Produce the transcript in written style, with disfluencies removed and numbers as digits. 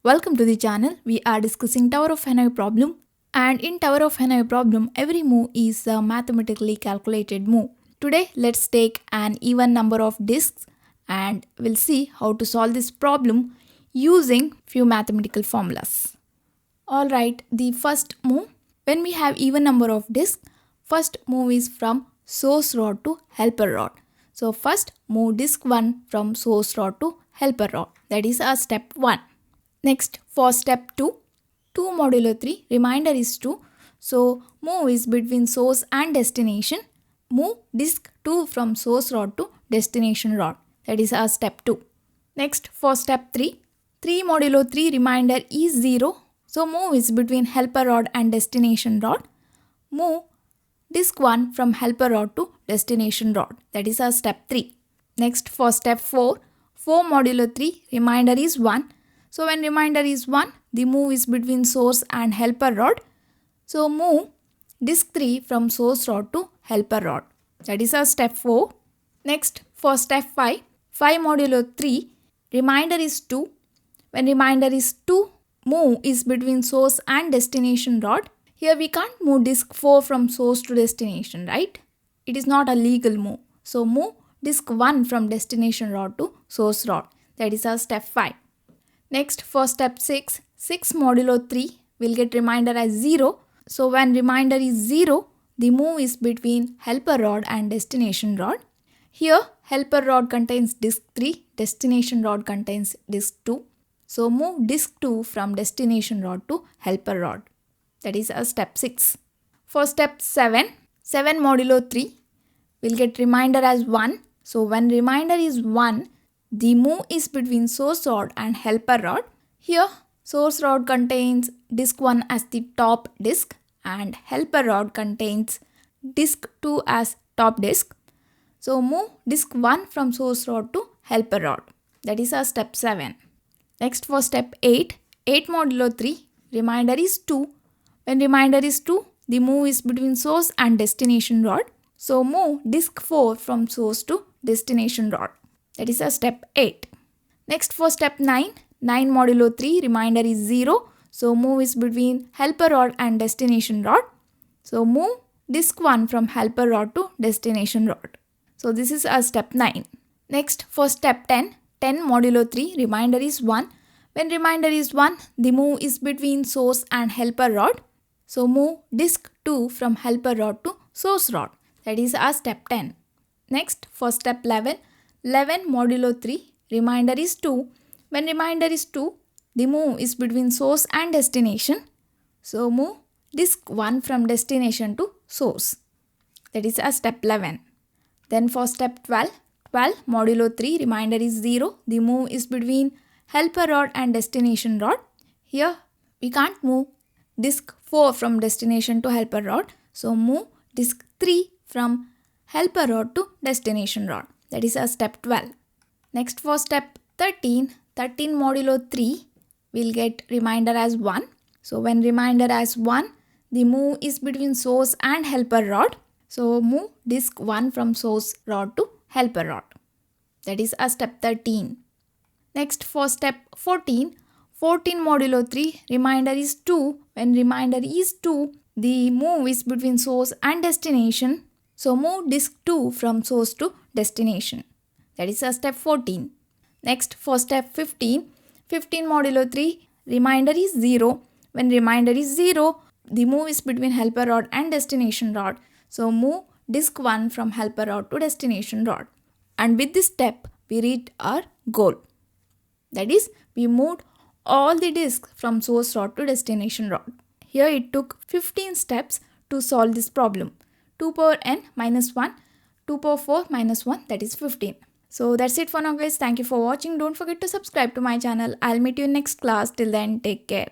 Welcome to the channel. We are discussing Tower of Hanoi problem, and in Tower of Hanoi problem every move is a mathematically calculated move. Today let's take an even number of disks and we'll see how to solve this problem using few mathematical formulas. Alright, the first move, when we have even number of disks, first move is from source rod to helper rod. So first move disk 1 from source rod to helper rod. That is our step 1. Next, for step 2, 2 modulo 3, remainder is 2. So move is between source and destination. Move disk 2 from source rod to destination rod. That is our step 2. Next, for step 3, 3 modulo 3, remainder is 0. So move is between helper rod and destination rod. Move disk 1 from helper rod to destination rod. That is our step 3. Next, for step 4, 4 modulo 3, remainder is 1. So when remainder is 1, the move is between source and helper rod. So move disk 3 from source rod to helper rod. That is our step 4. Next, for step 5, 5 modulo 3, remainder is 2. When remainder is 2, move is between source and destination rod. Here we can't move disk 4 from source to destination, right? It is not a legal move. So move disk 1 from destination rod to source rod. That is our step 5. Next, for step 6, 6 modulo 3 will get remainder as 0. So when remainder is 0, the move is between helper rod and destination rod. Here, helper rod contains disk 3, destination rod contains disk 2. So move disk 2 from destination rod to helper rod. That is our step 6. For step 7, 7 modulo 3 will get remainder as 1. So when remainder is 1, the move is between source rod and helper rod. Here, source rod contains disk 1 as the top disk and helper rod contains disk 2 as top disk. So move disk 1 from source rod to helper rod. That is our step 7. Next, for step 8, 8 modulo 3, remainder is 2. When remainder is 2, the move is between source and destination rod. So move disk 4 from source to destination rod. That is our step 8. Next, for step 9, 9 modulo 3, remainder is 0. So move is between helper rod and destination rod. So move disk 1 from helper rod to destination rod. So this is our step 9. Next, for step 10, 10 modulo 3, remainder is 1. When remainder is 1, the move is between source and helper rod. So move disk 2 from helper rod to source rod. That is our step 10. Next, for step 11, 11 modulo 3, remainder is 2. When remainder is 2, the move is between source and destination. So move disk 1 from destination to source. That is our step 11. Then for step 12, 12 modulo 3, remainder is 0. The move is between helper rod and destination rod. Here we can't move disk 4 from destination to helper rod. So move disk 3 from helper rod to destination rod. That is our step 12. Next, for step 13, 13 modulo 3 will get remainder as 1. So when remainder as 1, the move is between source and helper rod. So move disk 1 from source rod to helper rod. That is our step 13. Next, for step 14, 14 modulo 3, remainder is 2. When remainder is 2, the move is between source and destination. So move disk 2 from source to destination. That is our step 14. Next, for step 15, 15 modulo 3, remainder is 0. When remainder is 0, the move is between helper rod and destination rod. So move disk 1 from helper rod to destination rod. And with this step, we reached our goal. That is, we moved all the disks from source rod to destination rod. Here it took 15 steps to solve this problem. 2 power n minus 1, 2 power 4 minus 1, that is 15. So that's it for now guys. Thank you for watching. Don't forget to subscribe to my channel. I'll meet you in next class. Till then, take care.